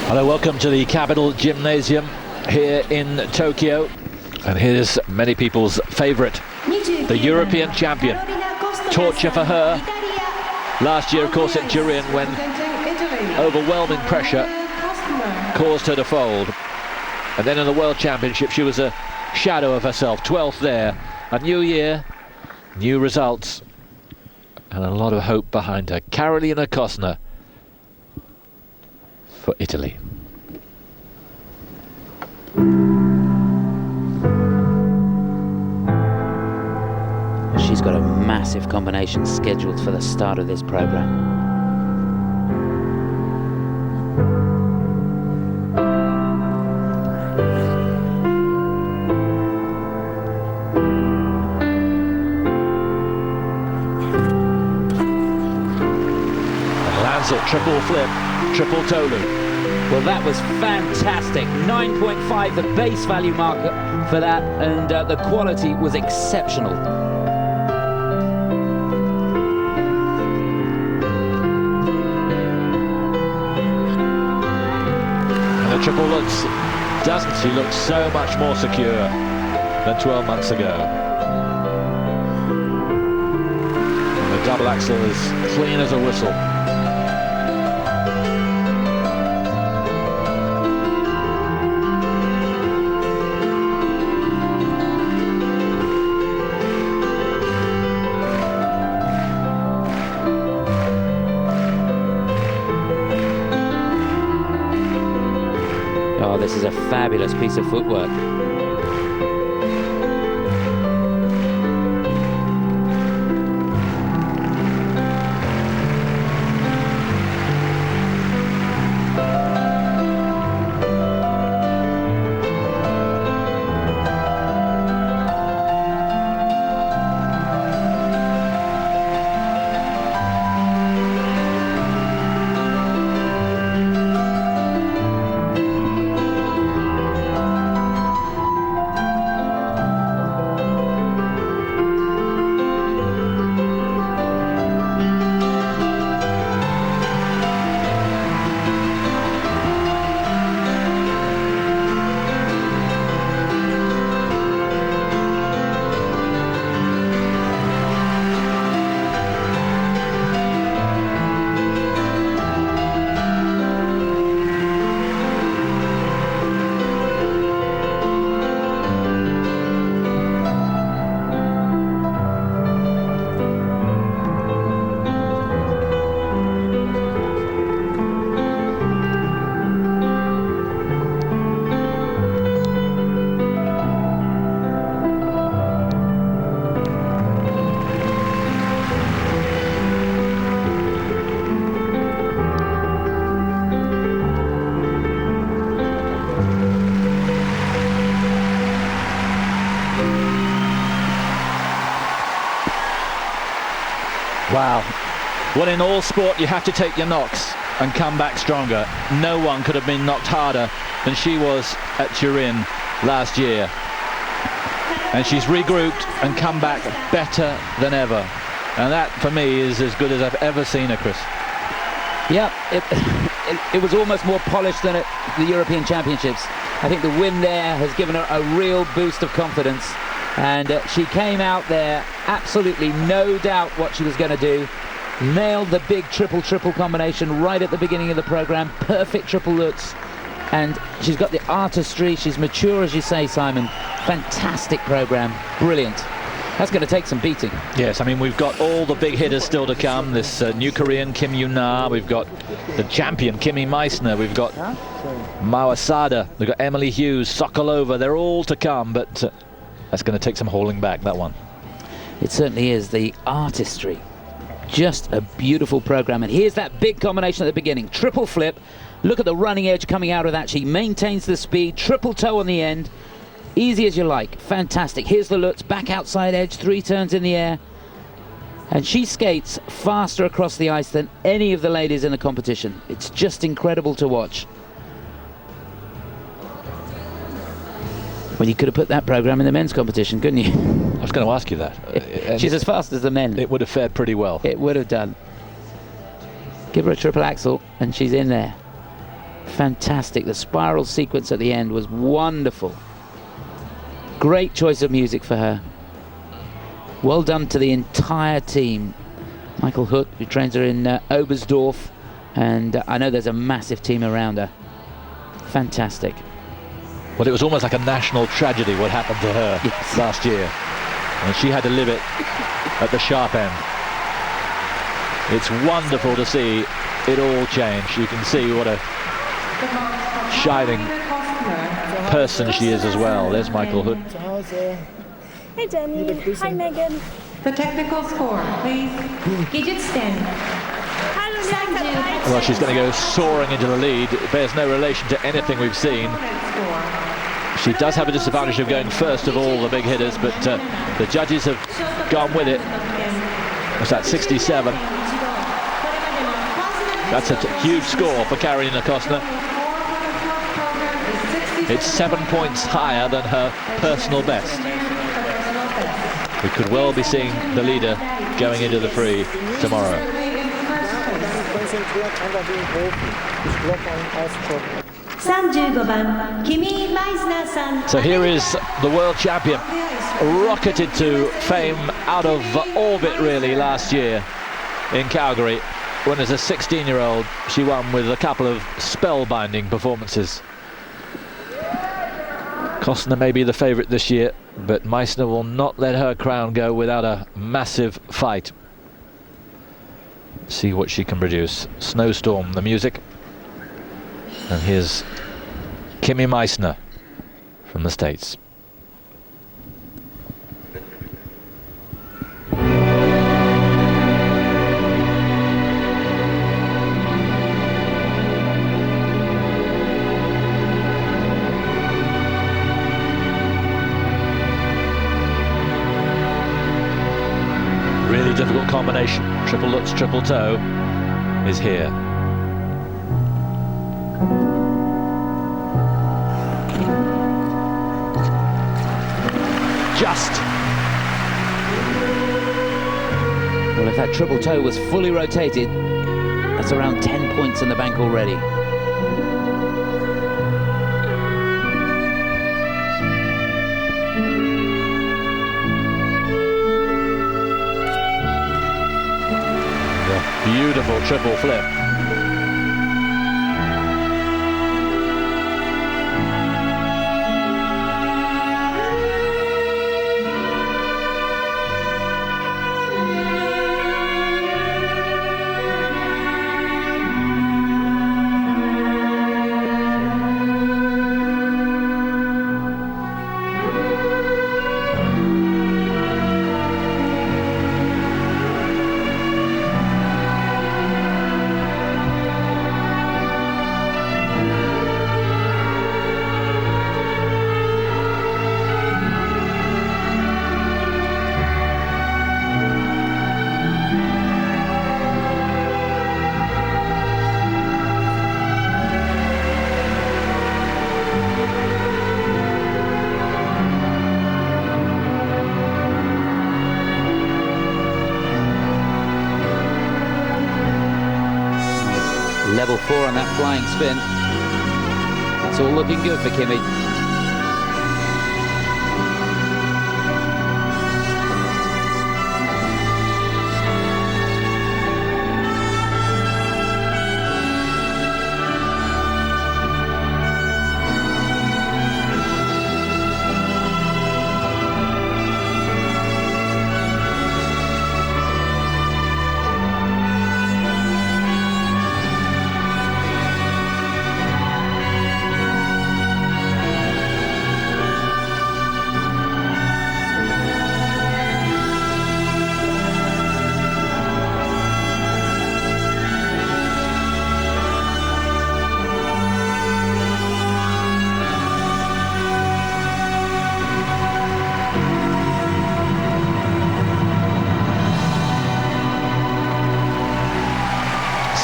Hello, welcome to the Capital Gymnasium here in Tokyo. And here's many people's favourite, the European champion. Torture for her. Last year, of course, at Turin, when overwhelming pressure caused her to fold. And then in the World Championship, she was a shadow of herself, 12th there. A new year, new results, and a lot of hope behind her. Carolina Kostner for Italy. She's got a massive combination scheduled for the start of this program. Lands it, triple flip, triple toe loop. Well, that was fantastic. 9.5, the base value marker for that, and the quality was exceptional. And the triple looks, doesn't she look so much more secure than 12 months ago. And the double axel is clean as a whistle. Oh, this is a fabulous piece of footwork. Wow. Well, in all sport, you have to take your knocks and come back stronger. No one could have been knocked harder than she was at Turin last year. And she's regrouped and come back better than ever. And that, for me, is as good as I've ever seen her, Chris. Yeah, it was almost more polished than at the European Championships. I think the win there has given her a real boost of confidence. And she came out there, absolutely no doubt what she was going to do. Nailed the big triple-triple combination right at the beginning of the program. Perfect triple looks. And she's got the artistry. She's mature, as you say, Simon. Fantastic program. Brilliant. That's going to take some beating. Yes, I mean, we've got all the big hitters still to come. This new Korean, Kim Yuna. We've got the champion, Kimmie Meissner. We've got Mao Asada. We've got Emily Hughes, Sokolova. They're all to come, but that's going to take some hauling back, that one. It certainly is. The artistry. Just a beautiful program. And here's that big combination at the beginning. Triple flip. Look at the running edge coming out of that. She maintains the speed. Triple toe on the end. Easy as you like. Fantastic. Here's the Lutz. Back outside edge. 3 turns in the air. And she skates faster across the ice than any of the ladies in the competition. It's just incredible to watch. Well, you could have put that program in the men's competition, couldn't you? I was going to ask you that. She's as fast as the men. It would have fared pretty well. It would have done. Give her a triple axel, and she's in there. Fantastic. The spiral sequence at the end was wonderful. Great choice of music for her. Well done to the entire team. Michael Hutt, who trains her in Oberstdorf, and I know there's a massive team around her. Fantastic. Well, it was almost like a national tragedy what happened to her last year, and she had to live it at the sharp end. It's wonderful to see it all change. You can see what a shining person she is as well. There's Michael Hutt. Hey Jenny. Hi Megan. The technical score, please. Well, she's going to go soaring into the lead. It bears no relation to anything we've seen. She does have a disadvantage of going first of all the big hitters, but the judges have gone with it. What's that, 67? That's a huge score for Karolina Kostner. It's 7 points higher than her personal best. We could well be seeing the leader going into the free tomorrow. So here is the world champion, rocketed to fame out of orbit really last year in Calgary, when as a 16-year-old she won with a couple of spellbinding performances. Kostner may be the favourite this year, but Meissner will not let her crown go without a massive fight. See what she can produce. Snowstorm, the music. And here's Kimmie Meissner from the States. Really difficult combination. Triple Lutz, triple toe is here. Just. Well, if that triple toe was fully rotated, that's around 10 points in the bank already. Beautiful triple flip. Level 4 on that flying spin. It's all looking good for Kimmie.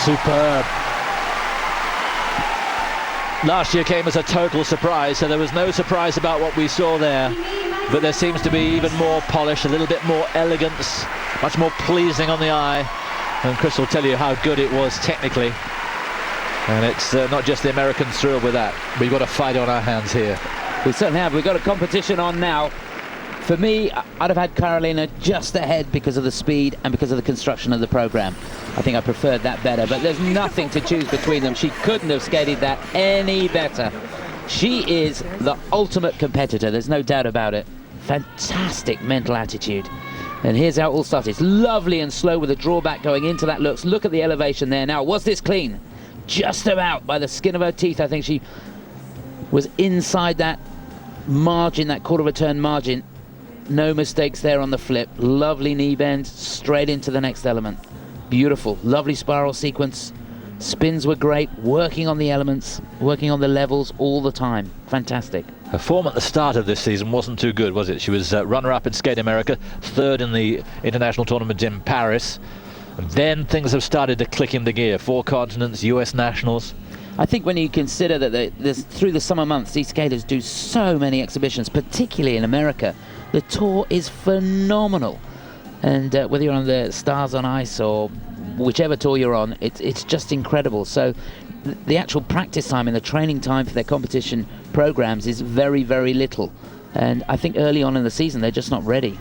Superb. Last year came as a total surprise, so there was no surprise about what we saw there, but there seems to be even more polish, a little bit more elegance, much more pleasing on the eye, and Chris will tell you how good it was technically. And it's not just the Americans thrilled with that. We've got a fight on our hands here. We certainly have. We've got a competition on now. For me, I'd have had Karolina just ahead because of the speed and because of the construction of the program. I think I preferred that better, but there's nothing to choose between them. She couldn't have skated that any better. She is the ultimate competitor, there's no doubt about it. Fantastic mental attitude. And here's how it all started. It's lovely and slow with a drawback going into that looks. Look at the elevation there now. Was this clean? Just about by the skin of her teeth. I think she was inside that margin, that quarter of a turn margin. No mistakes there on the flip. Lovely knee bend, straight into the next element. Beautiful, lovely spiral sequence. Spins were great, working on the elements, working on the levels all the time. Fantastic. Her form at the start of this season wasn't too good, was it? She was runner-up in Skate America, third in the international tournament in Paris. And then things have started to click into gear. 4 continents, US nationals. I think when you consider that through the summer months, these skaters do so many exhibitions, particularly in America. The tour is phenomenal. And whether you're on the Stars on Ice or whichever tour you're on, it's just incredible. So the actual practice time and the training time for their competition programs is very, very little. And I think early on in the season, they're just not ready.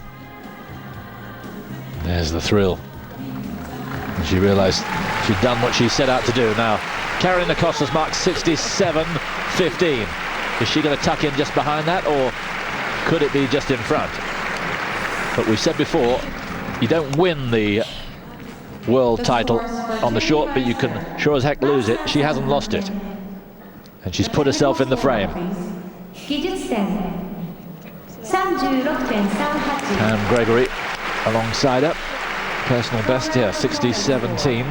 There's the thrill. And she realised she'd done what she set out to do. Now, Karolina Kostner's marked 67.15. Is she going to tuck in just behind that, or could it be just in front? But we said before, you don't win the world title on the short, but you can sure as heck lose it. She hasn't lost it. And she's put herself in the frame. And Gregory alongside her. Personal best, yeah, 60.17.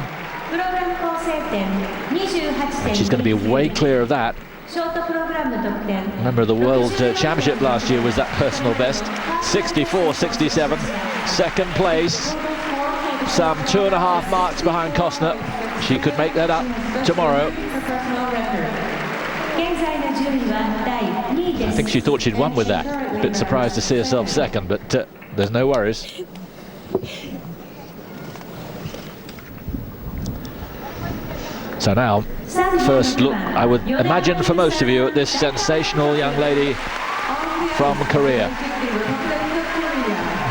And she's going to be way clear of that. Remember, the World Championship last year was that personal best. 64.67. Second place. Some 2.5 marks behind Kostner. She could make that up tomorrow. I think she thought she'd won with that. A bit surprised to see herself second, but there's no worries. So now, first look, I would imagine for most of you, at this sensational young lady from Korea.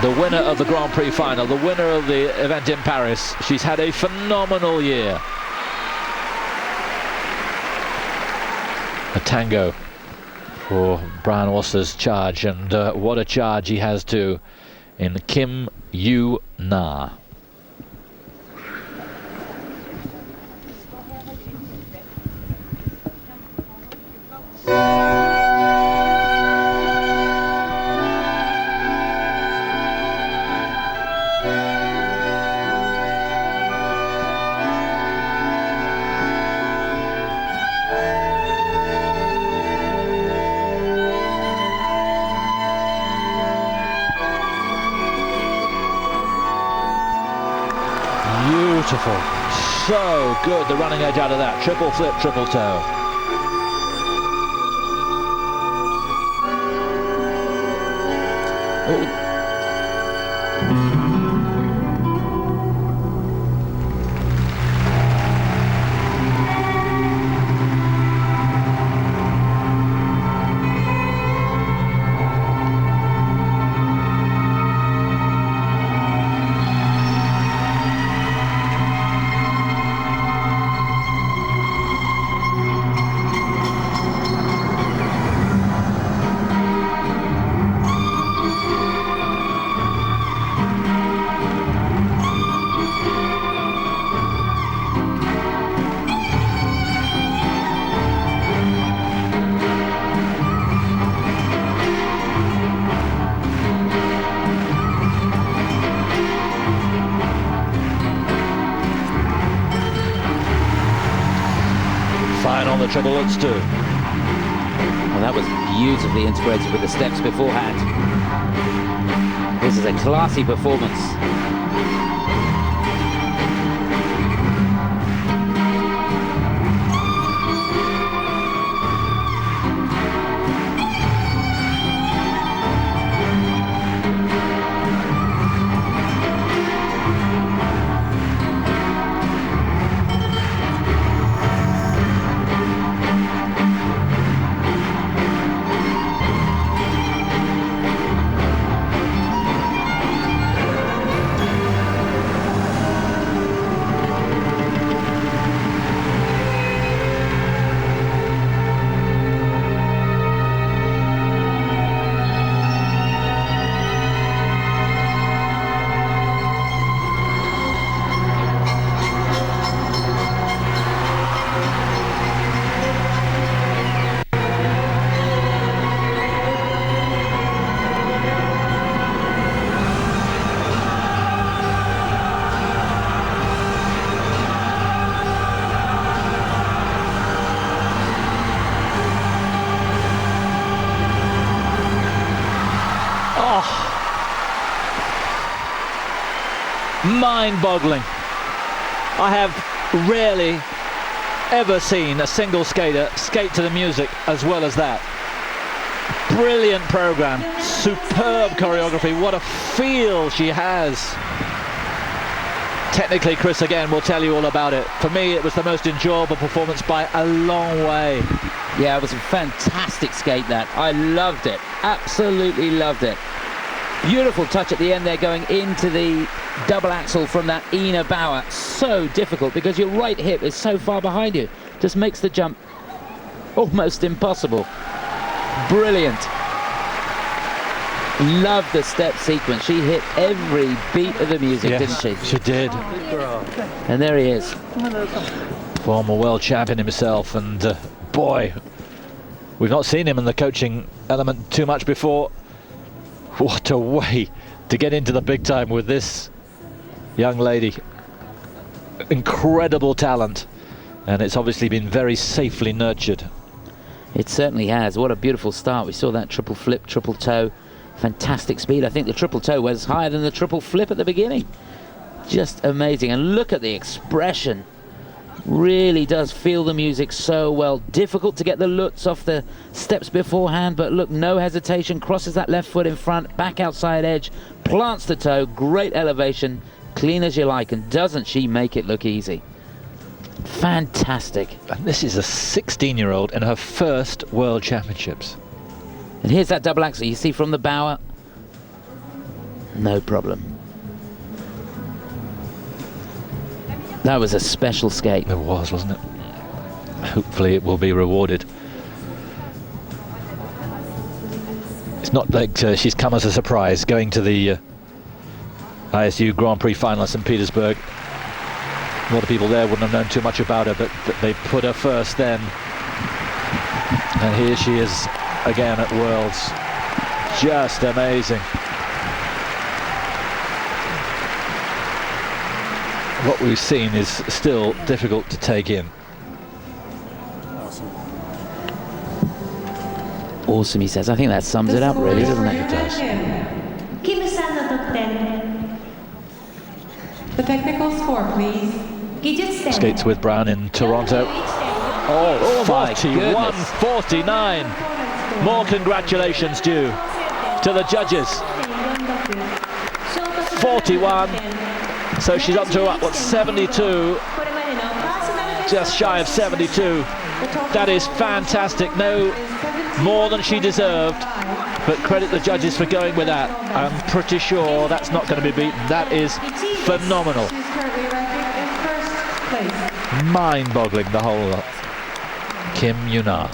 The winner of the Grand Prix final, the winner of the event in Paris. She's had a phenomenal year. A tango for Brian Orser's charge, and what a charge he has too in Yuna. Beautiful, so good, the running edge out of that. Triple flip, triple toe. Oh. The treble looks too. Well, that was beautifully integrated with the steps beforehand. This is a classy performance. mind-boggling. I have rarely ever seen a single skater skate to the music as well as that. Brilliant program, superb choreography, what a feel she has. Technically, Chris again will tell you all about it. For me, it was the most enjoyable performance by a long way. Yeah, it was a fantastic skate, that. I loved it, absolutely loved it. Beautiful touch at the end there, going into the double axel from that Ina Bauer. So difficult because your right hip is so far behind you. Just makes the jump almost impossible. Brilliant. Loved the step sequence. She hit every beat of the music, yes, didn't she? She did. And there he is. Former world champion himself, and boy, we've not seen him in the coaching element too much before. What a way to get into the big time with this young lady. Incredible talent, and it's obviously been very safely nurtured. It certainly has. What a beautiful start. We saw that triple flip, triple toe. Fantastic speed. I think the triple toe was higher than the triple flip at the beginning. Just amazing. And look at the expression. Really does feel the music so well. Difficult to get the lutz off the steps beforehand, but look, no hesitation. Crosses that left foot in front, back outside edge, plants the toe. Great elevation, clean as you like. And doesn't she make it look easy? Fantastic. And this is a 16-year-old in her first World Championships. And here's that double axel you see from the Bauer. No problem. That was a special skate. It was, wasn't it? Hopefully it will be rewarded. It's not like she's come as a surprise going to the ISU Grand Prix final at St. Petersburg. A lot of people there wouldn't have known too much about her, but they put her first then. And here she is again at Worlds. Just amazing. What we've seen is still difficult to take in. Awesome, he says. I think that sums it up really, doesn't it? It does. The technical score, please. Skates with Brown in Toronto. Oh, my goodness. 41-49. More congratulations due to the judges. 41. So she's up to what, 72? Just shy of 72. That is fantastic. No more than she deserved. But credit the judges for going with that. I'm pretty sure that's not going to be beaten. That is phenomenal. She's currently ranking in first place. Mind-boggling, the whole lot. Kimmie Meissner.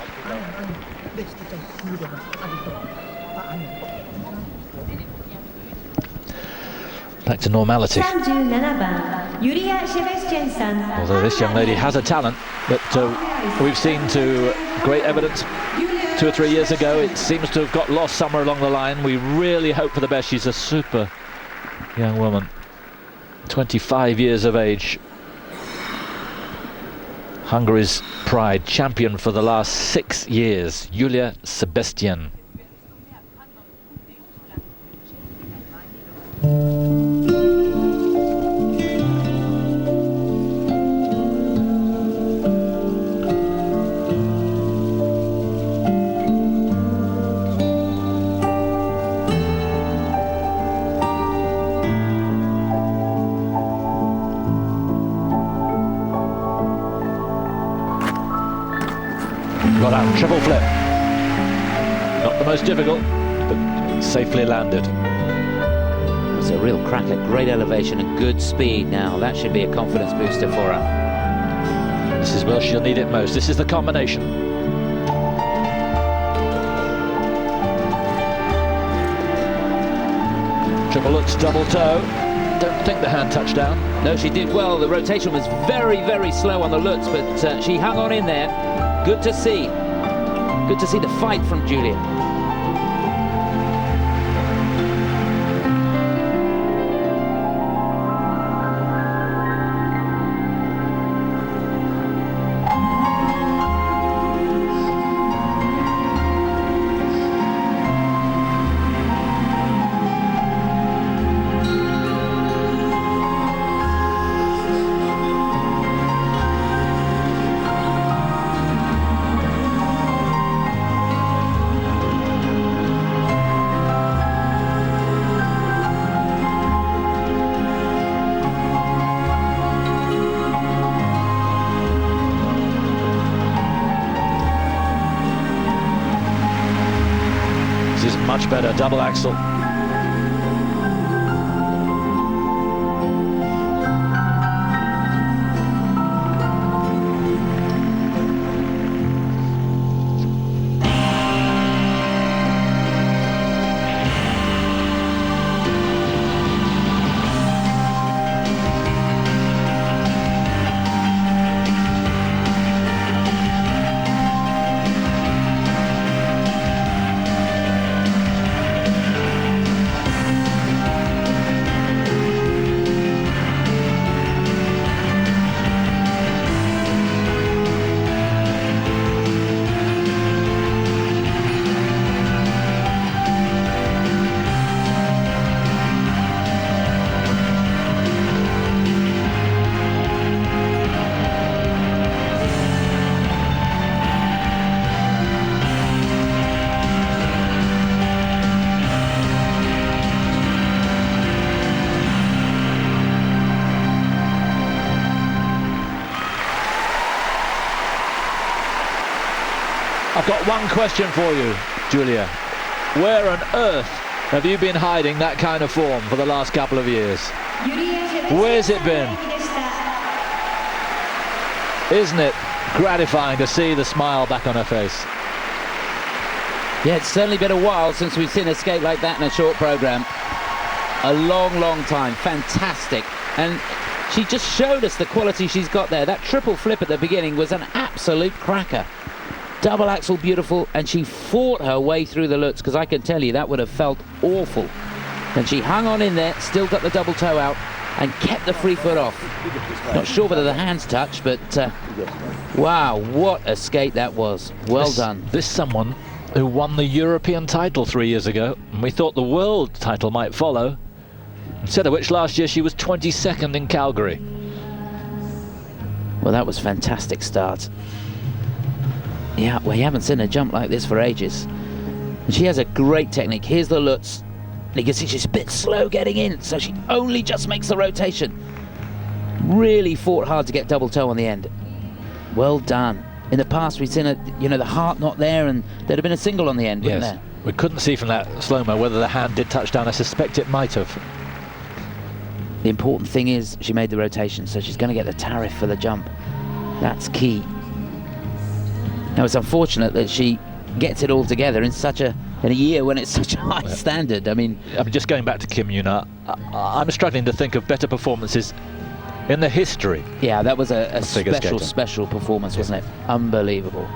Back to normality. Although this young lady has a talent that we've seen to great evidence 2 or 3 years ago. It seems to have got lost somewhere along the line. We really hope for the best. She's a super young woman, 25 years of age. Hungary's pride, champion for the last 6 years, Júlia Sebestyen. Got out, triple flip. Not the most difficult, but safely landed. It's a real cracker, great elevation and good speed now. That should be a confidence booster for her. This is where she'll need it most. This is the combination. Triple lutz, double toe. Don't think the hand touched down. No, she did well. The rotation was very, very slow on the lutz, but she hung on in there. Good to see. Good to see the fight from Júlia. Much better, double axel. I've got one question for you, Júlia. Where on earth have you been hiding that kind of form for the last couple of years? Where's it been? Isn't it gratifying to see the smile back on her face? Yeah, it's certainly been a while since we've seen a skate like that in a short programme. A long, long time. Fantastic. And she just showed us the quality she's got there. That triple flip at the beginning was an absolute cracker. Double axel beautiful, and she fought her way through the Lutz, because I can tell you that would have felt awful. And she hung on in there, still got the double toe out, and kept the free foot off. Not sure whether the hands touched, but wow, what a skate that was. Well done. This someone who won the European title 3 years ago, and we thought the world title might follow. Instead of which last year she was 22nd in Calgary. Well, that was fantastic start. Yeah, well, you haven't seen a jump like this for ages. And she has a great technique. Here's the Lutz. And you can see she's a bit slow getting in, so she only just makes the rotation. Really fought hard to get double toe on the end. Well done. In the past, we've seen the heart not there, and there'd have been a single on the end, wouldn't there? We couldn't see from that slow-mo whether the hand did touch down. I suspect it might have. The important thing is she made the rotation, so she's going to get the tariff for the jump. That's key. Now, it's unfortunate that she gets it all together in a year when it's such a high standard. I mean, just going back to Kim Yuna, I'm struggling to think of better performances in the history. Yeah, that was a special performance, wasn't it? Unbelievable.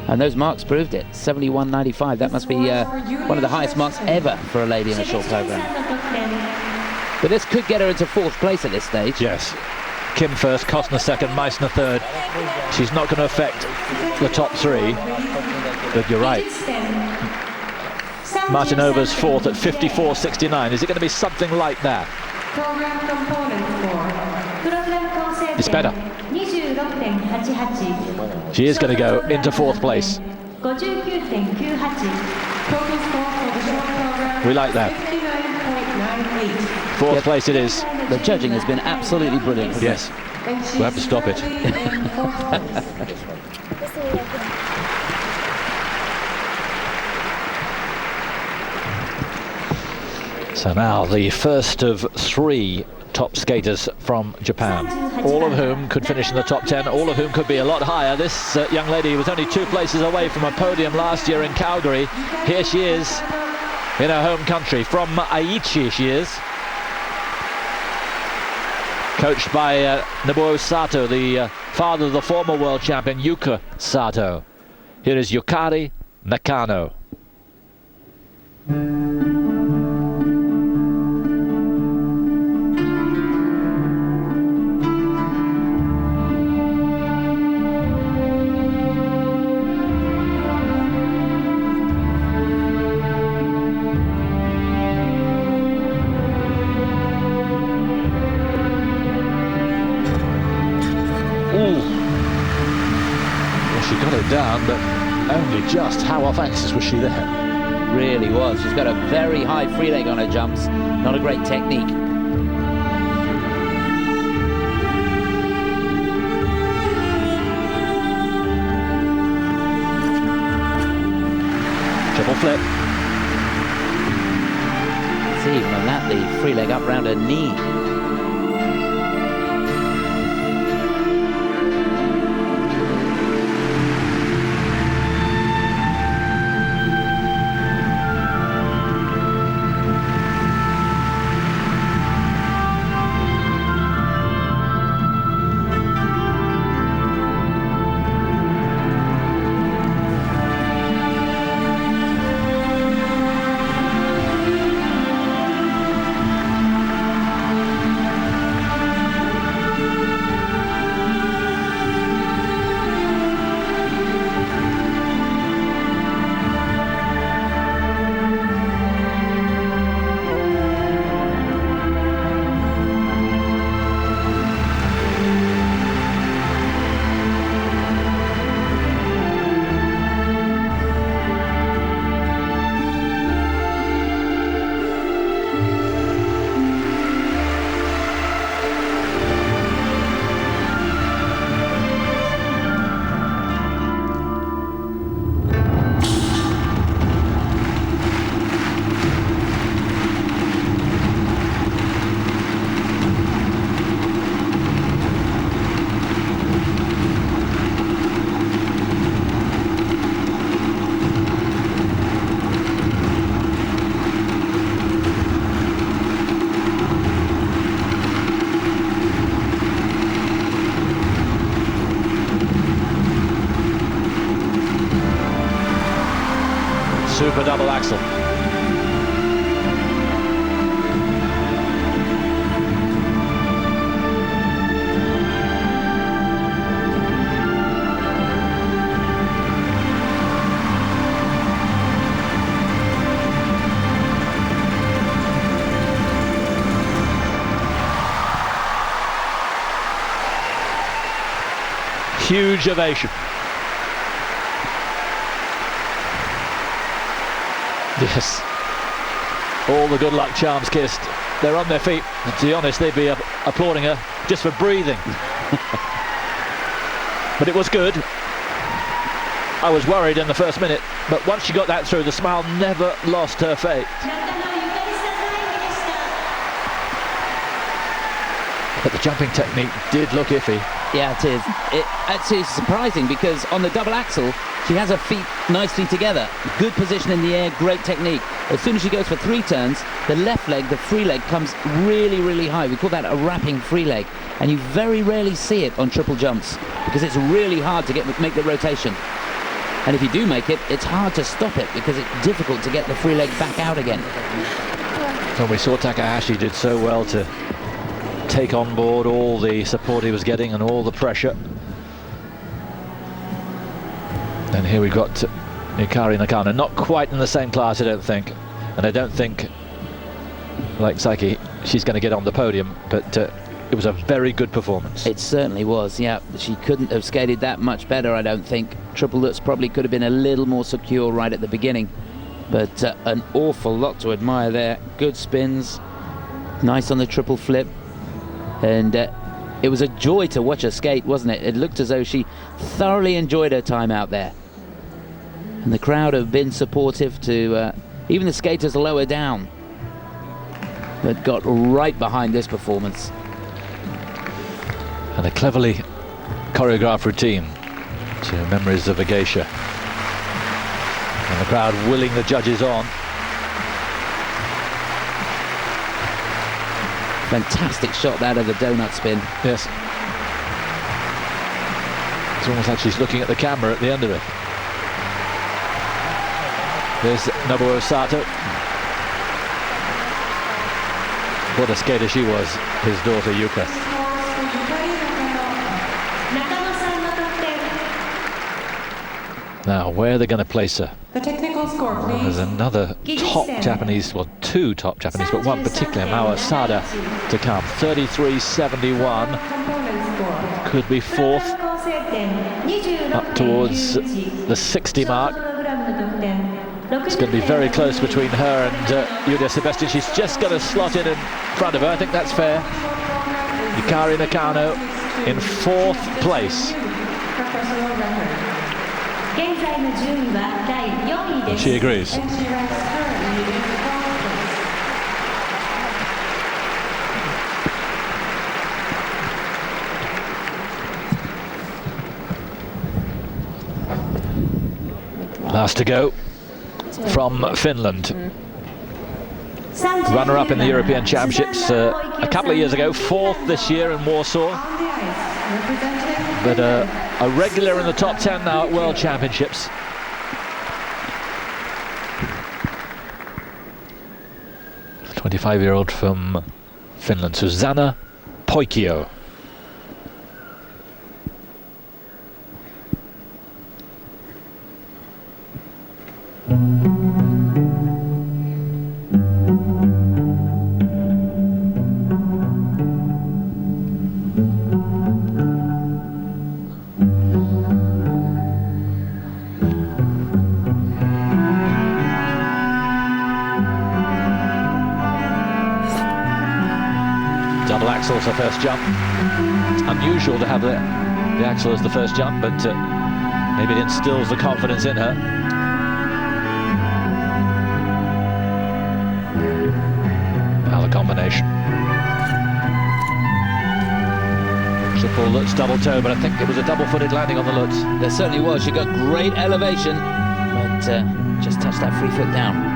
And those marks proved it. 71.95. That must be one of the highest marks ever for a lady in a short program. But this could get her into 4th place at this stage. Yes. Kim first, Kostner second, Meissner third. She's not going to affect the top 3, but you're right. Martinova's 4th at 54.69. Is it going to be something like that? It's better. She is going to go into 4th place. We like that. 4th place it is. The judging has been absolutely brilliant. Yes, we'll have to stop it. So now the first of 3 top skaters from Japan, all of whom could finish in the top 10, all of whom could be a lot higher. This young lady was only 2 places away from a podium last year in Calgary. Here she is in her home country. From Aichi she is. Coached by Nobuo Sato, the father of the former world champion Yuka Sato. Here is Yukari Nakano. She got it down, but only just. How off axis was she there? Really was. She's got a very high free leg on her jumps. Not a great technique. Triple flip. see from that, the free leg up round her knee. Super double axel. Huge ovation. Yes, all the good luck charms kissed. They're on their feet, and to be honest, they'd be applauding her just for breathing. But it was good. I was worried in the first minute, but once she got that through, the smile never lost her fate. But the jumping technique did look iffy. Yeah, it is. It's surprising because on the double axel, she has her feet nicely together. Good position in the air, great technique. As soon as she goes for 3 turns, the left leg, the free leg, comes really, really high. We call that a wrapping free leg. And you very rarely see it on triple jumps because it's really hard to make the rotation. And if you do make it, it's hard to stop it because it's difficult to get the free leg back out again. And we saw Takahashi did so well to take on board all the support he was getting and all the pressure. And here we've got Yukari Nakano, not quite in the same class, I don't think. And I don't think, like Saiki, she's going to get on the podium, but it was a very good performance. It certainly was, yeah. She couldn't have skated that much better, I don't think. Triple Lutz probably could have been a little more secure right at the beginning. But an awful lot to admire there. Good spins, nice on the triple flip. And it was a joy to watch her skate, wasn't it? It looked as though she thoroughly enjoyed her time out there. And the crowd have been supportive to even the skaters lower down that got right behind this performance. And a cleverly choreographed routine to memories of a geisha. And the crowd willing the judges on. Fantastic shot that of the donut spin. Yes. It's almost like she's looking at the camera at the end of it. There's Nobuo Sato. What a skater she was, his daughter Yuka. Now, where are they going to place her? The technical score, please. There's another top Japanese, well, 2 top Japanese, but one particularly, Mao Asada, to come. 33.71. Could be 4th, up towards the 60 mark. It's going to be very close between her and Júlia Sebestyen. She's just going to slot in front of her. I think that's fair. Yukari Nakano in 4th place. And she agrees. Last to go from Finland. Runner-up in the European Championships a couple of years ago, 4th this year in Warsaw. But a regular in the top 10 now at World Championships. A 25-year-old from Finland, Susanna Poykio. Double axel as the first jump. Unusual to have the axel as the first jump, but maybe it instills the confidence in her. Now the combination. Triple Lutz double toe, but I think it was a double-footed landing on the Lutz. There certainly was. She got great elevation, but just touched that free foot down.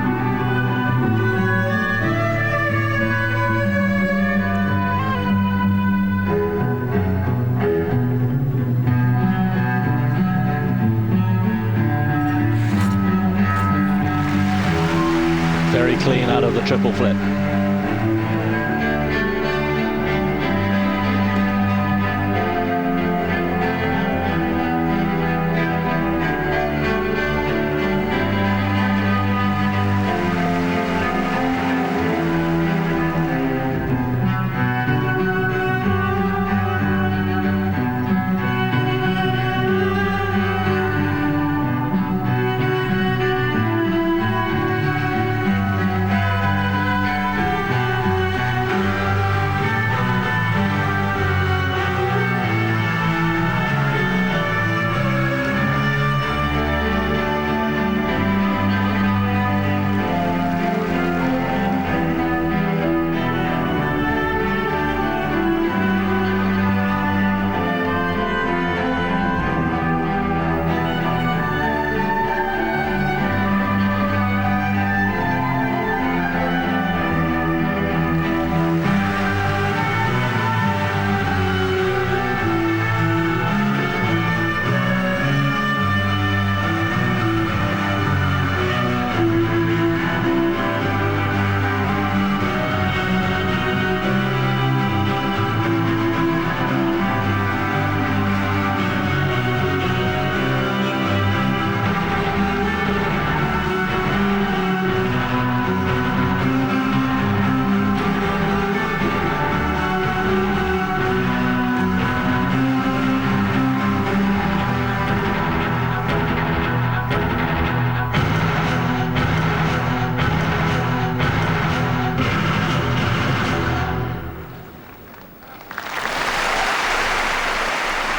Very clean out of the triple flip.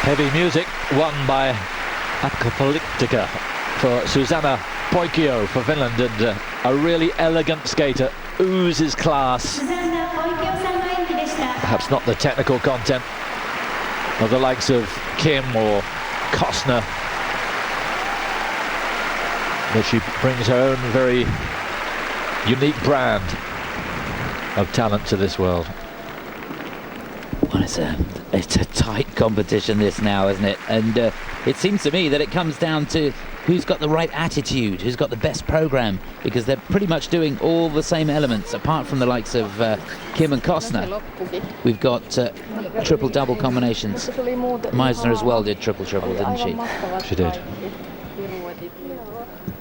Heavy music won by Akapalitika for Susanna Poykio for Finland, and a really elegant skater, oozes class. Perhaps not the technical content of the likes of Kim or Kostner, but she brings her own very unique brand of talent to this world. Well, it's a tight competition this now, isn't it? And it seems to me that it comes down to who's got the right attitude, who's got the best program, because they're pretty much doing all the same elements, apart from the likes of Kim and Kostner. We've got triple-double combinations. Meissner as well did triple-triple, didn't she? She did.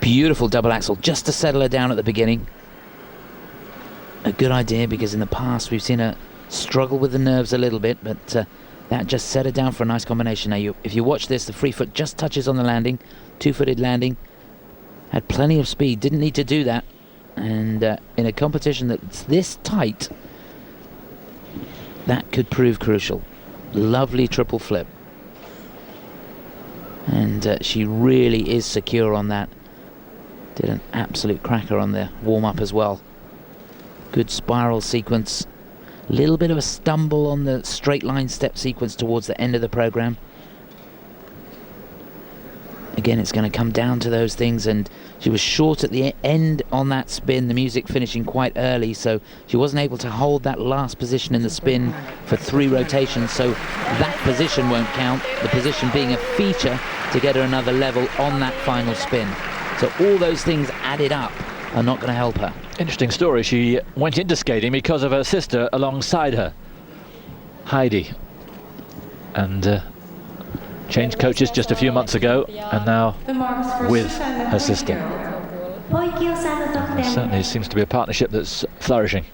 Beautiful double axel, just to settle her down at the beginning. A good idea, because in the past we've seen her struggle with the nerves a little bit, but that just set her down for a nice combination. Now, if you watch this, the free foot just touches on the landing, two-footed landing, had plenty of speed, didn't need to do that, and in a competition that's this tight, that could prove crucial. Lovely triple flip, and she really is secure on that. Did an absolute cracker on the warm-up as well. Good spiral sequence. Little bit of a stumble on the straight line step sequence towards the end of the program. again, it's going to come down to those things, and she was short at the end on that spin, the music finishing quite early, so she wasn't able to hold that last position in the spin for 3 rotations, so that position won't count, the position being a feature to get her another level on that final spin. So all those things added up are not going to help her. Interesting story. She went into skating because of her sister alongside her, Heidi, and changed coaches just a few months ago, and now with her sister. It certainly seems to be a partnership that's flourishing.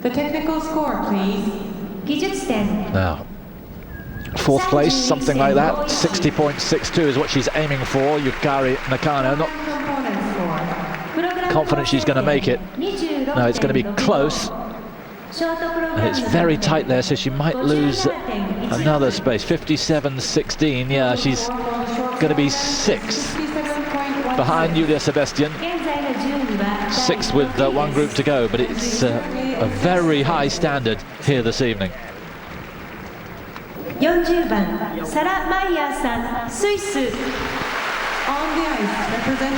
The technical score, please. Now, 4th place, something like that. 60.62 is what she's aiming for. Yukari Nakano, not confident she's going to make it. No, it's going to be close. And it's very tight there, so she might lose another space. 57.16, yeah, she's going to be 6th behind Júlia Sebestyen. 6th with 1 group to go, but it's a very high standard here this evening. 40番サラ・マイヤーさん、スイス。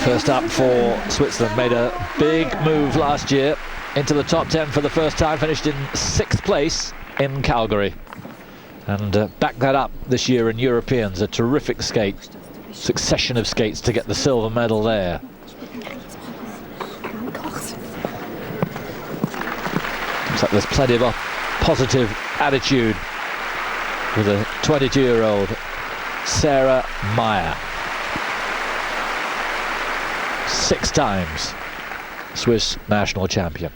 First up for Switzerland, made a big move last year into the top 10 for the first time, finished in 6th place in Calgary, and backed that up this year in Europeans. A terrific skate, succession of skates to get the silver medal there. Looks like there's plenty of positive attitude with a 22-year-old Sarah Meier. 6 times Swiss national champion.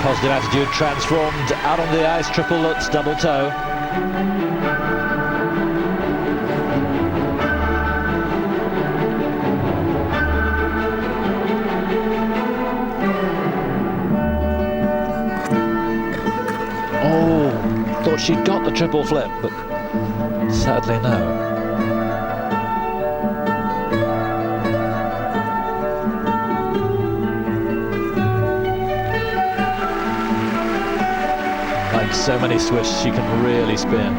Positive attitude transformed out on the ice, triple Lutz, double toe. Oh, thought she'd got the triple flip, but sadly no. Like so many Swiss, she can really spin.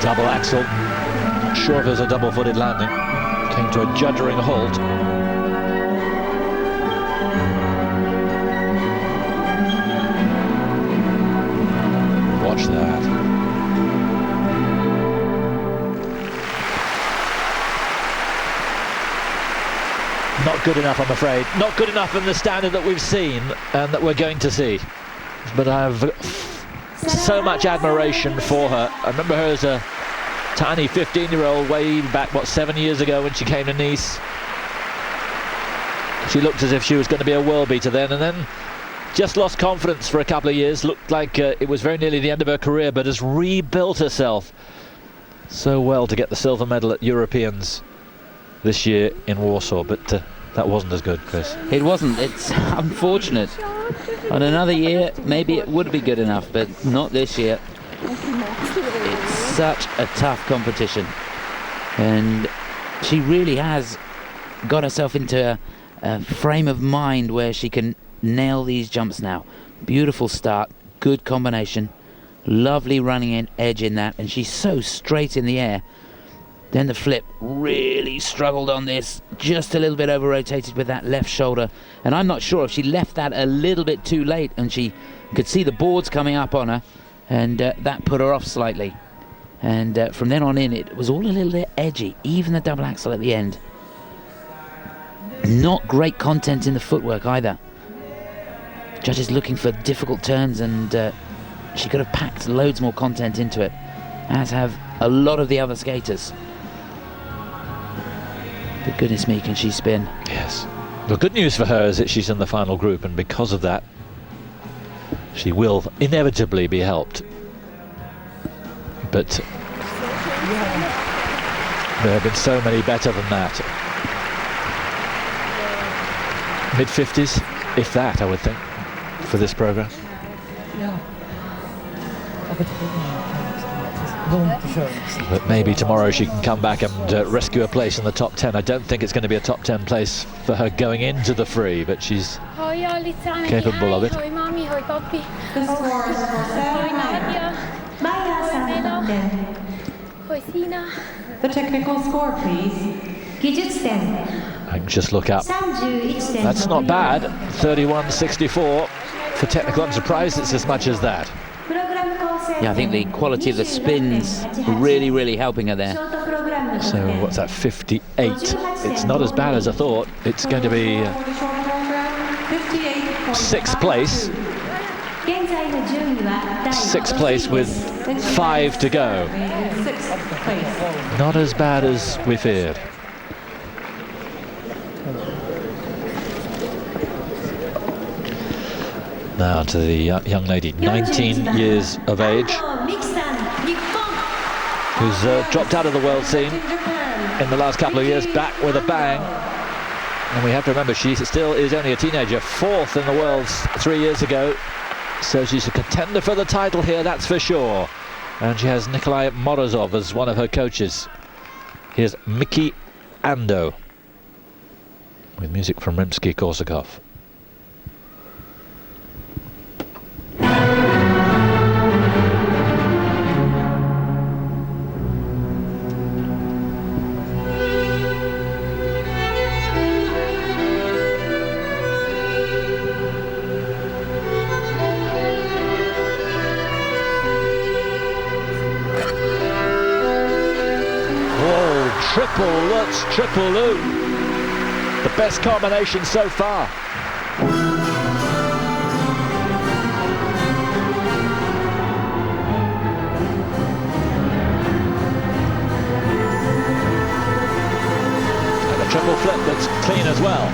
Double axel, not sure if it was a double-footed landing, came to a juddering halt. Watch that. Not Not good enough, I'm afraid. Not good enough in the standard that we've seen and that we're going to see. But I have so much admiration for her. I remember her as a tiny 15-year-old way back, 7 years ago when she came to Nice. She looked as if she was going to be a world beater then, and then just lost confidence for a couple of years. Looked like it was very nearly the end of her career, but has rebuilt herself so well to get the silver medal at Europeans this year in Warsaw. But that wasn't as good, Chris. It wasn't. It's unfortunate. On another year, maybe it would be good enough, but not this year. It's such a tough competition, and she really has got herself into a frame of mind where she can nail these jumps now. Beautiful start, good combination, lovely running edge in that, and she's so straight in the air. Then the flip, really struggled on this, just a little bit over rotated with that left shoulder, and I'm not sure if she left that a little bit too late and she could see the boards coming up on her, and that put her off slightly. And from then on in, it was all a little bit edgy, even the double axel at the end. Not great content in the footwork either. Judges looking for difficult turns, and she could have packed loads more content into it, as have a lot of the other skaters. But goodness me, can she spin? Yes. The good news for her is that she's in the final group, and because of that, she will inevitably be helped. But there have been so many better than that. Mid-50s, if that, I would think, for this programme. But maybe tomorrow she can come back and rescue a place in the top 10. I don't think it's going to be a top 10 place for her going into the free, but she's capable of it. The score is the technical score, please. 技術点 I can just look up. 31.6 That's not bad. 31.64 for technical. I'm surprised it's as much as that. Yeah, I think the quality of the spins really helping her there. So what's that, 58? It's not as bad as I thought. It's going to be sixth place. Sixth place with 5 to go. Not as bad as we feared. Now to the young lady, 19 years of age, who's dropped out of the world scene in the last couple of years, back with a bang. And we have to remember, she still is only a teenager, 4th in the world 3 years ago. So she's a contender for the title here, that's for sure. And she has Nikolai Morozov as one of her coaches. Here's Miki Ando, with music from Rimsky-Korsakov. That's triple loop. The best combination so far. And a triple flip that's clean as well.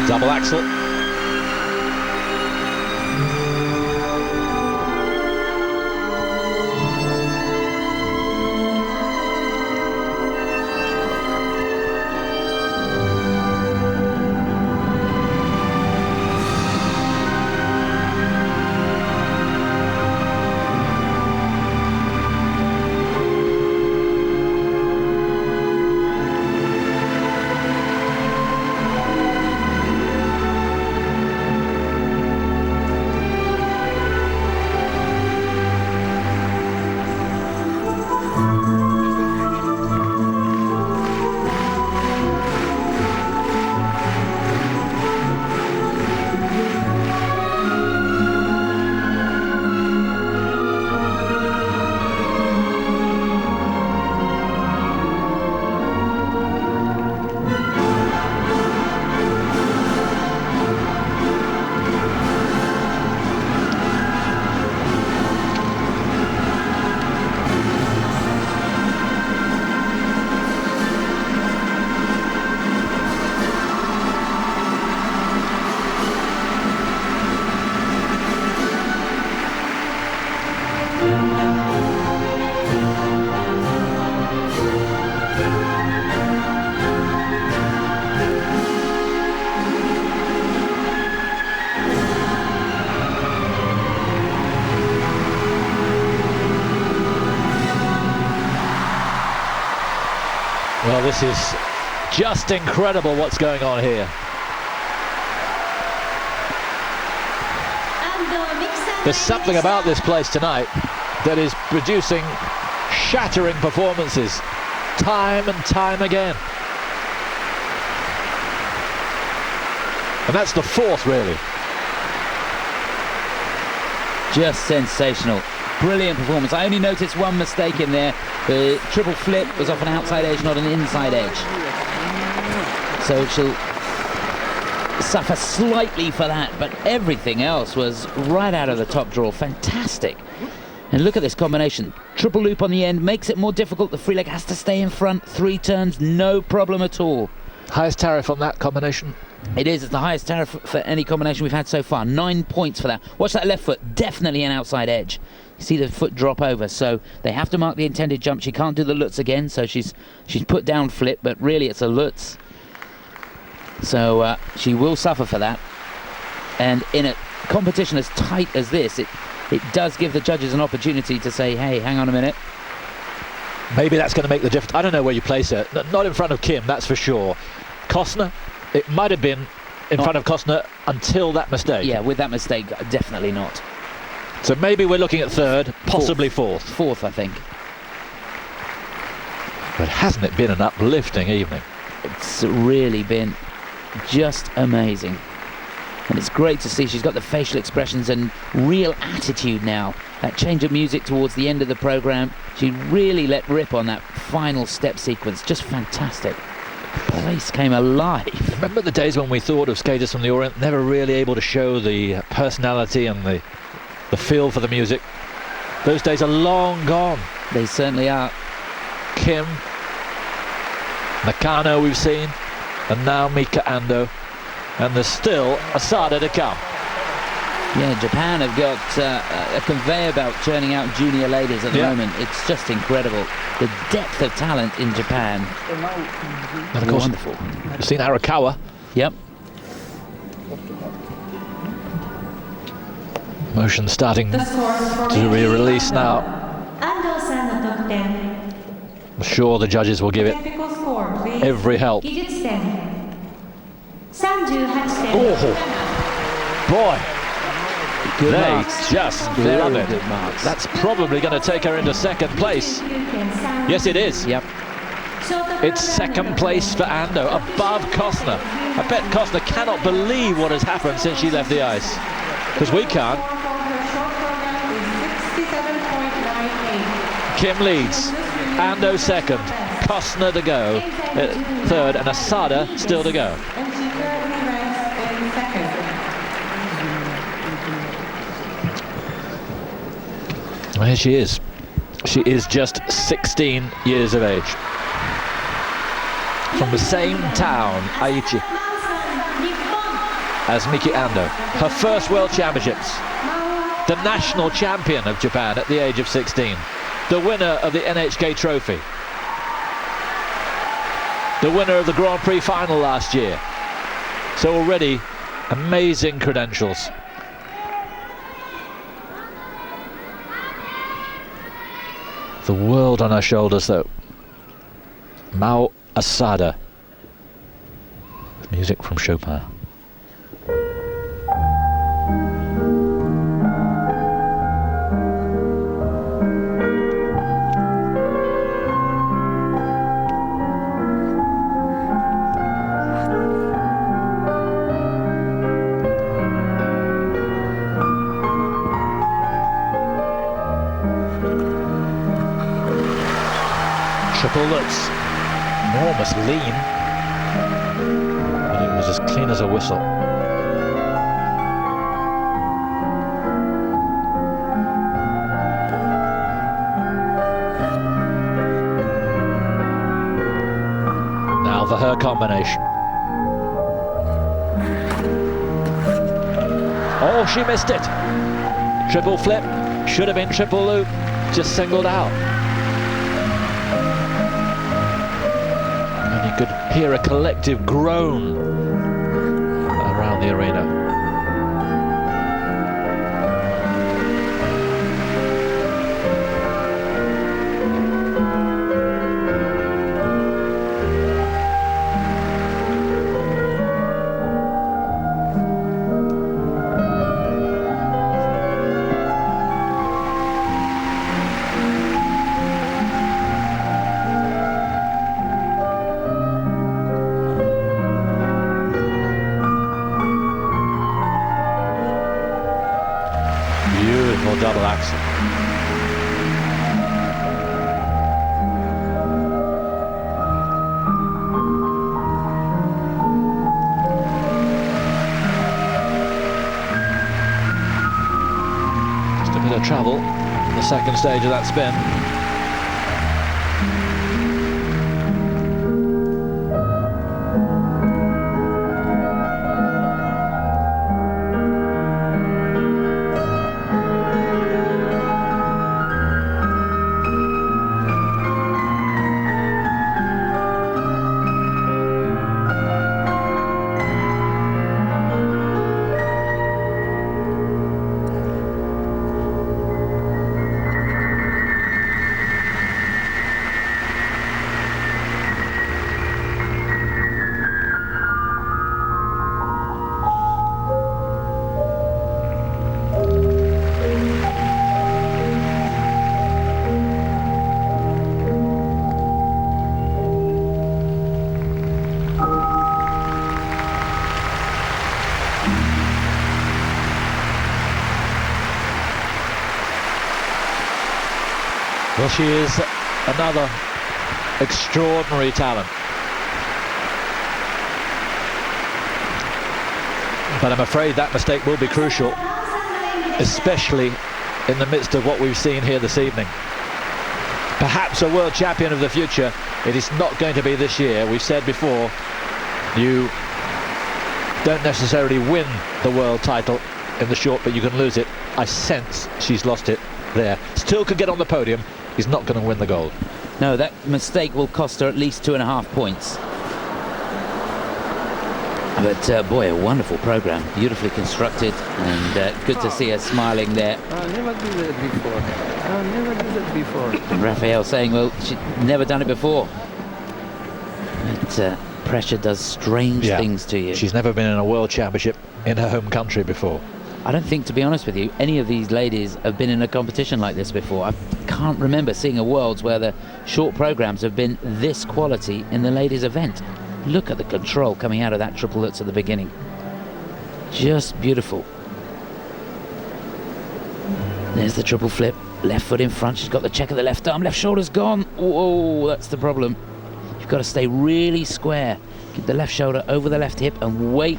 Double axel. Well, this is just incredible what's going on here. There's something about this place tonight that is producing shattering performances time and time again. And that's the fourth, really. Just sensational. Brilliant performance. I only noticed one mistake in there. The triple flip was off an outside edge, not an inside edge. So she'll suffer slightly for that, but everything else was right out of the top drawer. Fantastic. And look at this combination. Triple loop on the end makes it more difficult. The free leg has to stay in front. 3 turns, no problem at all. Highest tariff on that combination? It is. It's the highest tariff for any combination we've had so far. 9 points for that. Watch that left foot. Definitely an outside edge. You see the foot drop over, so they have to mark the intended jump. She can't do the Lutz again, so she's put down flip, but really it's a Lutz. So she will suffer for that. And in a competition as tight as this, it does give the judges an opportunity to say, hey, hang on a minute. Maybe that's going to make the difference. I don't know where you place her. Not in front of Kim, that's for sure. Kostner, it might have been in front of Kostner until that mistake. Yeah, with that mistake, definitely not. So maybe we're looking at third, possibly fourth. Fourth, I think. But hasn't it been an uplifting evening? It's really been just amazing. And it's great to see she's got the facial expressions and real attitude now. That change of music towards the end of the programme, she really let rip on that final step sequence. Just fantastic. The place came alive. Remember the days when we thought of skaters from the Orient never really able to show the personality and the feel for the music? Those days are long gone. They certainly are. Kim, Nakano we've seen, and now Miki Ando. And there's still Asada to come. Yeah, Japan have got a conveyor belt churning out junior ladies at the moment. It's just incredible. The depth of talent in Japan. And of course, wonderful. You've seen Arakawa. Yep. Motion starting to be released now. I'm sure the judges will give it every help. Oh, boy. Good they marks. just love it. Good marks. That's probably going to take her into second place. Yes, it is. Yep. It's second place for Ando, above Kostner. I bet Kostner cannot believe what has happened since she left the ice. Because we can't. Kim leads. Ando second. Kostner to go. Third. And Asada still to go. Well, here she is. She is just 16 years of age. From the same town, Aichi, as Miki Ando. Her first World Championships. The national champion of Japan at the age of 16. The winner of the NHK Trophy. The winner of the Grand Prix final last year. So already, amazing credentials. The world on her shoulders, though. Mao Asada. Music from Chopin. Triple Lutz, enormous lean, but it was as clean as a whistle. Now for her combination. Oh, she missed it. Triple flip, should have been triple loop, just singled out. Could hear a collective groan around the arena. or double axel. Just a bit of trouble in the second stage of that spin. Well, she is another extraordinary talent. But I'm afraid that mistake will be crucial, especially in the midst of what we've seen here this evening. Perhaps a world champion of the future. It is not going to be this year. We've said before, you don't necessarily win the world title in the short, but you can lose it. I sense she's lost it there. Still could get on the podium. He's not going to win the gold. No, that mistake will cost her at least 2.5 points. But boy, a wonderful program, beautifully constructed, and good to see her smiling there. I never did that before. I never did that before. And Raphael saying, well, she'd never done it before. But pressure does strange things to you. She's never been in a world championship in her home country before. I don't think, to be honest with you, any of these ladies have been in a competition like this before. I can't remember seeing a Worlds where the short programs have been this quality in the ladies' event. Look at the control coming out of that triple lutz at the beginning. Just beautiful. There's the triple flip, left foot in front. She's got the check of the left arm, left shoulder's gone. Oh, that's the problem. You've got to stay really square. Keep the left shoulder over the left hip and wait.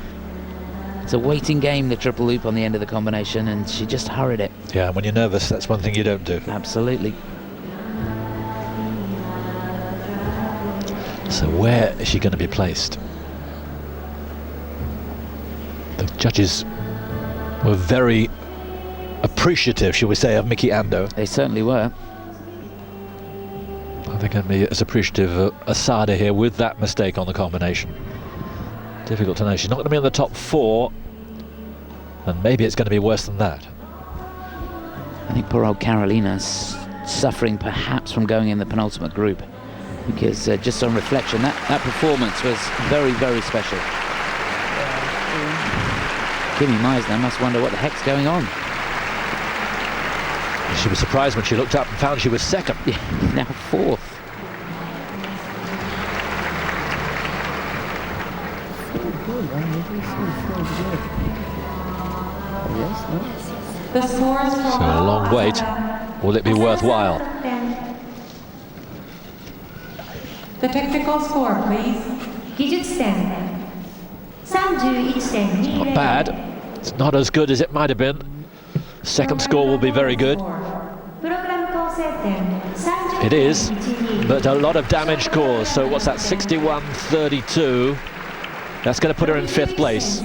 It's a waiting game, the triple loop on the end of the combination, and she just hurried it. Yeah, when you're nervous, that's one thing you don't do. Absolutely. So where is she going to be placed? The judges were very appreciative, shall we say, of Miki Ando. They certainly were. I think I'd be as appreciative of Asada here with that mistake on the combination. Difficult to know. She's not going to be in the top 4, and maybe it's going to be worse than that. I think poor old Carolina's suffering perhaps from going in the penultimate group, because just on reflection, that performance was very, very special. Kimmie Meissner must wonder what the heck's going on. She was surprised when she looked up and found she was second. Yeah, now 4th. The scores So a long wait. Will it be worthwhile? The technical score, please. 技術点 31.20 Not bad. It's not as good as it might have been. Second score will be very good. プログラム構成点 It is, 30.12 but a lot of damage caused. So what's that, 61.32? That's going to put her in 5th place.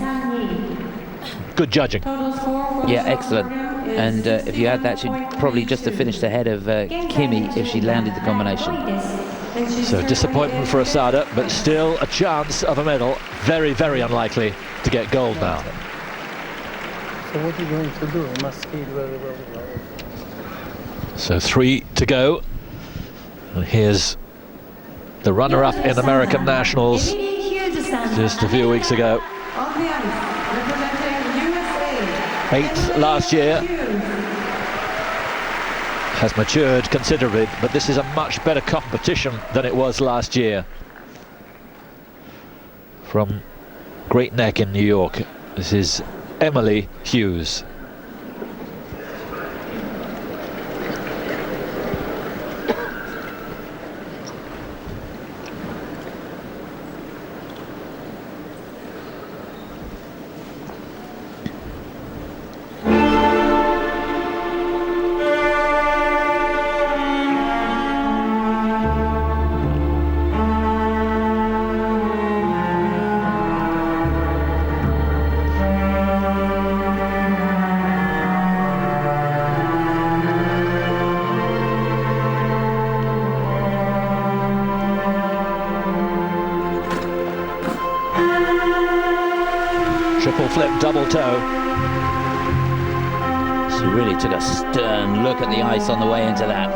Good judging. Total score for Yeah, the excellent. program is And if you add that, she'd probably just have finished ahead of Kimmie if she landed the combination. And she's So disappointment for Asada, but still a chance of a medal. Very, very unlikely to get gold now. So what are you going to do? You must speed very well. So 3 to go. And here's the runner-up in American Nationals just a few weeks ago. on the ice, representing USA. 8th last year. Has matured considerably, but this is a much better competition than it was last year. From Great Neck in New York, this is Emily Hughes. Double flip, double toe. She really took a stern look at the ice on the way into that.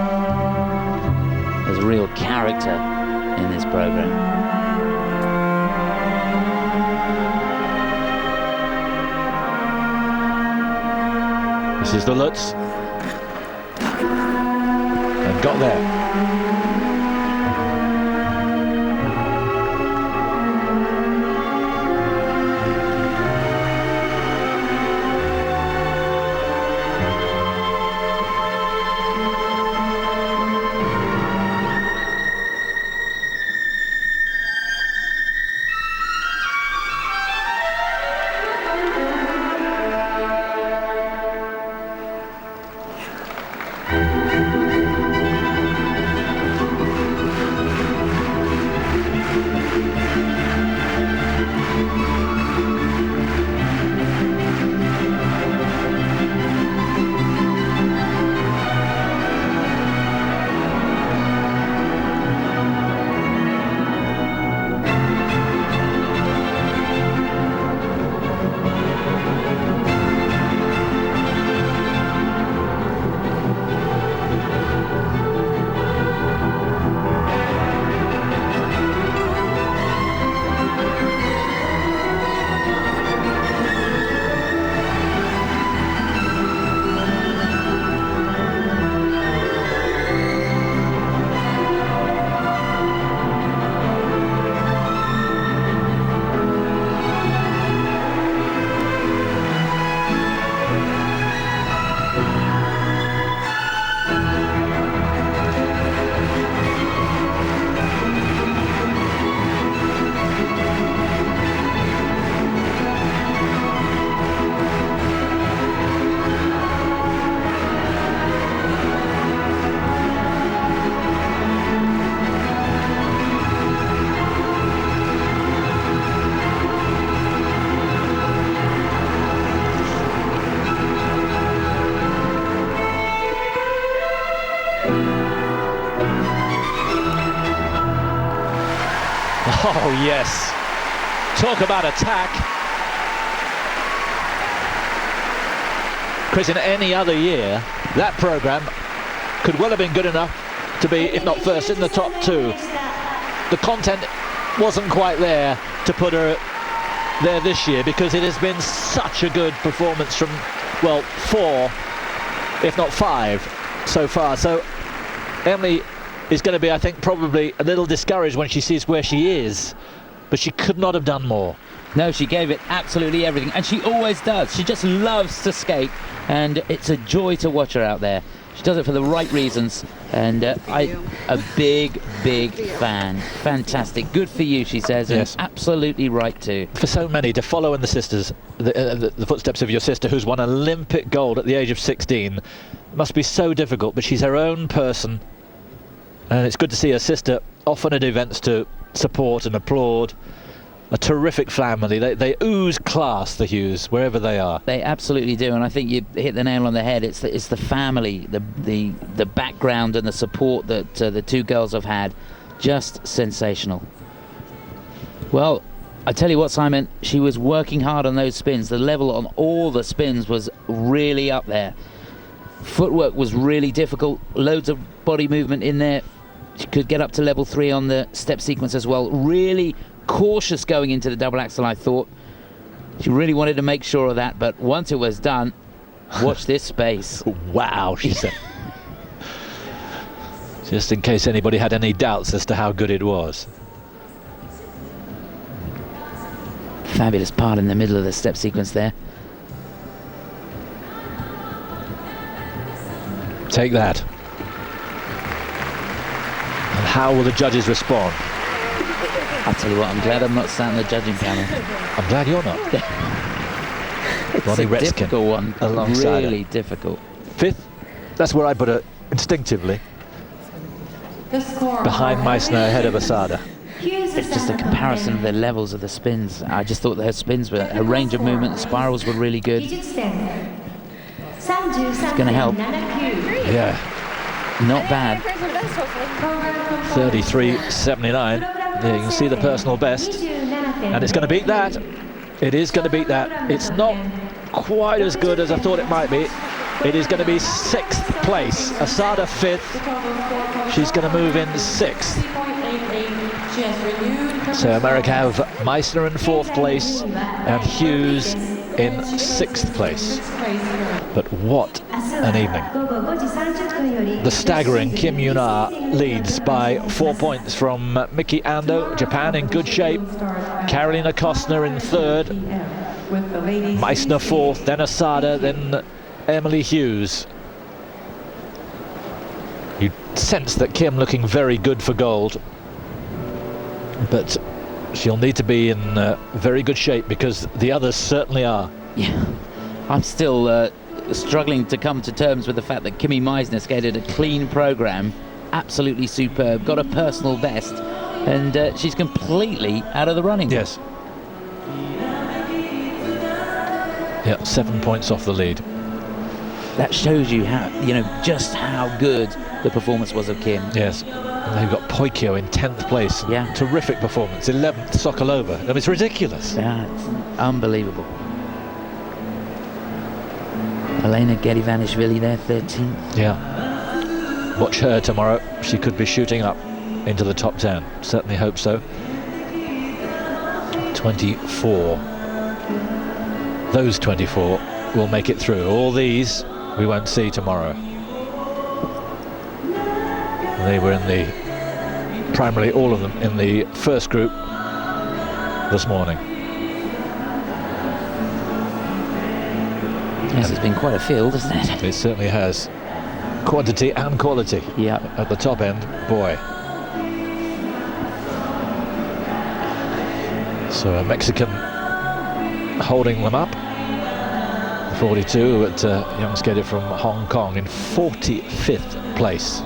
There's a real character in this program. This is the Lutz. And got there. Oh, yes. Talk about attack. Chris, in any other year, that programme could well have been good enough to be, if not first, in the top two. The content wasn't quite there to put her there this year because it has been such a good performance from, well, 4, if not 5 so far. So Emily is going to be, I think, probably a little discouraged when she sees where she is, but she could not have done more. No, she gave it absolutely everything, and she always does. She just loves to skate, and it's a joy to watch her out there. She does it for the right reasons, and I'm a big fan. Fantastic. Good for you, she says, yes. And absolutely right too. For so many to follow in the footsteps of your sister, who's won Olympic gold at the age of 16, must be so difficult, but she's her own person, and it's good to see her sister often at events to support and applaud. A terrific family. They ooze class, the Hughes, wherever they are. They absolutely do, and I think you hit the nail on the head. It's the family, the background and the support that the two girls have had. Just sensational. Well, I tell you what, Simon, she was working hard on those spins. The level on all the spins was really up there. Footwork was really difficult. Loads of body movement in there. She could get up to level 3 on the step sequence as well. Really cautious going into the double axel, I thought. She really wanted to make sure of that, but once it was done, watch this space. Wow, she said. Just in case anybody had any doubts as to how good it was. Fabulous part in the middle of the step sequence there. Take that. And how will the judges respond? I'll tell you what, I'm glad I'm not sat in the judging panel. I'm glad you're not. It's Ronnie a Retzkin difficult one, alongside really her. difficult. 5th, that's where I put her instinctively. Behind Meissner, ahead of Asada. It's just a comparison of the levels of the spins. I just thought that her spins were, her range of movement, the spirals were really good. It's going to help. Yeah. Not bad. 33.79. There you can see the personal best. And it's going to beat that. It is going to beat that. It's not quite as good as I thought it might be. It is going to be 6th place. Asada 5th. She's going to move in 6th. So America have Meissner in 4th place and Hughes in 6th place. But what an evening. The staggering Yuna leads by 4 points from Miki Ando. Japan in good shape. Carolina Kostner in 3rd. Meissner 4th, then Asada, then Emily Hughes. You sense that Kim looking very good for gold, but she'll need to be in very good shape because the others certainly are. Yeah, I'm still struggling to come to terms with the fact that Kimmie Meissner skated a clean program, absolutely superb, got a personal best, and she's completely out of the running. Yes. Yeah, 7 points off the lead. That shows you how, just how good the performance was of Kim. Yes. And they've got Pöykiö in 10th place. Yeah. Terrific performance. 11th Sokolova. I mean, it's ridiculous. Yeah, it's unbelievable. Elena Gedivanishvili there, 13th. Yeah. Watch her tomorrow. She could be shooting up into the top 10. Certainly hope so. 24. Those 24 will make it through. All these we won't see tomorrow. They were in the, primarily all of them, in the first group this morning. Yes, it's been quite a field, hasn't it? It certainly has. Quantity and quality. Yeah. At the top end, boy. So a Mexican holding them up. 42 at young skater from Hong Kong in 45th place.